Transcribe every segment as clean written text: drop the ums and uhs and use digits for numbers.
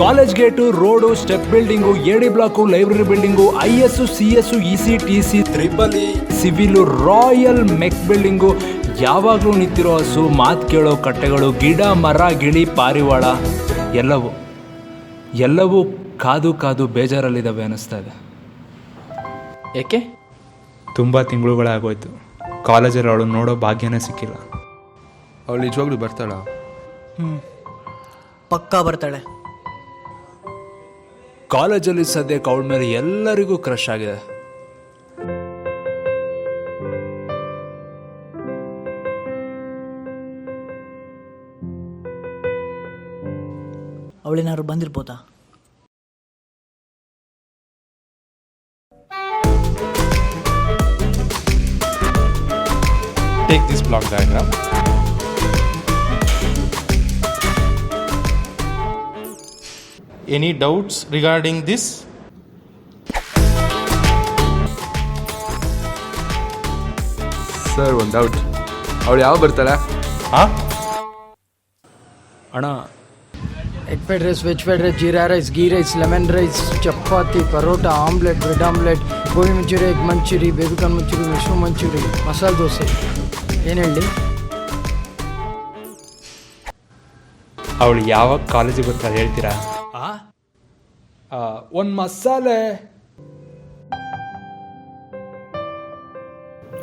College gate, road, step building, AD block, library building, IS, CS, EC, TC, TE, civil, royal mech building, ಯಾವಾಗಲೂ ನಿಂತಿರೋ ಹಸು, ಮಾತು ಕೇಳೋ ಕಟ್ಟೆಗಳು, ಗಿಡ, ಮರ, ಗಿಳಿ, ಪಾರಿವಾಳ ಎಲ್ಲವೂ ಕಾದು ಕಾದು ಬೇಜಾರಲ್ಲಿದ್ದಾವೆ ಅನ್ನಿಸ್ತಾ ಇದೆ. ಏಕೆ? ತುಂಬ ತಿಂಗಳುಗಳಾಗೋಯ್ತು. ಕಾಲೇಜಲ್ಲಿ ಅವಳು ನೋಡೋ ಭಾಗ್ಯನೇ ಸಿಕ್ಕಿಲ್ಲ. ಅವಳು ನಿಜವಾಗ್ಲೂ ಬರ್ತಾಳ? ಪಕ್ಕಾ ಬರ್ತಾಳೆ. ಕಾಲೇಜಲ್ಲಿ ಸದ್ಯಕ್ಕೆ ಅವಳ ಮೇಲೆ ಎಲ್ಲರಿಗೂ ಕ್ರಶ್ ಆಗಿದೆ. ಅವಳೇನಾದ್ರು ಬಂದಿರ್ಬೋದಾ? Take this block diagram. Any doubts regarding this? Sir, ಒಂದು ಡೌಟ್. ಅವಳು ಯಾವ ಬರ್ತಾಳೆ? ಅಣ್ಣ, egg fried rice, veg fried rice, jeera rice, ghee rice, lemon rice, chapati, paratha, omelette, bread omelette, gobi manchurian, egg manchurian, baby corn manchurian, mushroom manchurian, masala dosa. ಏನು ಹೇಳಿ? ಅವಳು ಯಾವಾಗ ಕಾಲೇಜಿಗೆ ಬರ್ತಾಳೆ ಹೇಳ್ತೀರಾ? ಒಂದು ಮಸಾಲೆ.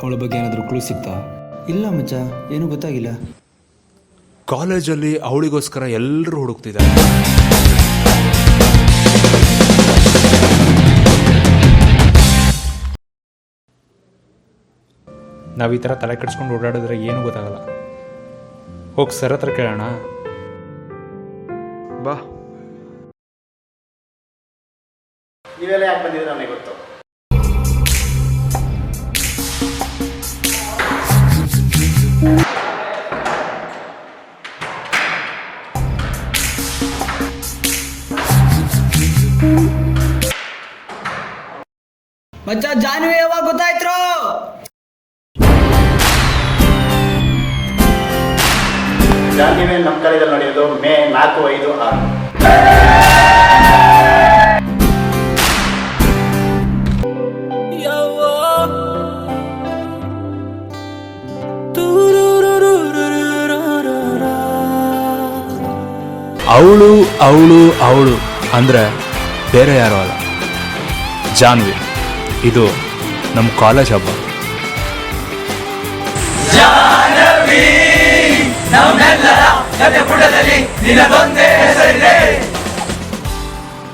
ಅವಳ ಬಗ್ಗೆ ಏನಾದರೂ ಕ್ಲೂ ಸಿಗ್ತಾ? ಇಲ್ಲ ಮಚ್ಚ, ಏನೂ ಗೊತ್ತಾಗಿಲ್ಲ. ಕಾಲೇಜಲ್ಲಿ ಅವಳಿಗೋಸ್ಕರ ಎಲ್ಲರೂ ಹುಡುಕ್ತಿದ್ದಾರೆ. ನಾವು ಈ ಥರ ತಲೆ ಕೆಡಿಸ್ಕೊಂಡು ಓಡಾಡಿದ್ರೆ ಏನೂ ಗೊತ್ತಾಗಲ್ಲ. ಹೋಗಿ ಸರ್ ಹತ್ರ ಕೇಳೋಣ. ಬಾ. ನೀವೆಲ್ಲ ಯಾಕೆ ಬಂದಿದ್ರೆ ನನಗೆ ಗೊತ್ತು. ಮಚ್ಚ, ಜಾನ್ವಿ ಯಾವಾಗ ಗೊತ್ತಾಯ್ತು? ಜಾನ್ವಿ ನಮ್ಮ ಕಾಲೇಜಲ್ಲಿ ನಡೆಯೋದು ಮೇ 4, 5, 6. ಅವಳು ಅಂದರೆ ಬೇರೆ ಯಾರೋ ಅಲ್ಲ, ಜಾನ್ವಿ. ಇದು ನಮ್ಮ ಕಾಲೇಜ್ ಹಬ್ಬ. ನಮ್ಮೆಲ್ಲರ ಪುಟದಲ್ಲಿ ನಿನಗೊಂದೇ ಹೆಸರಿದೆ.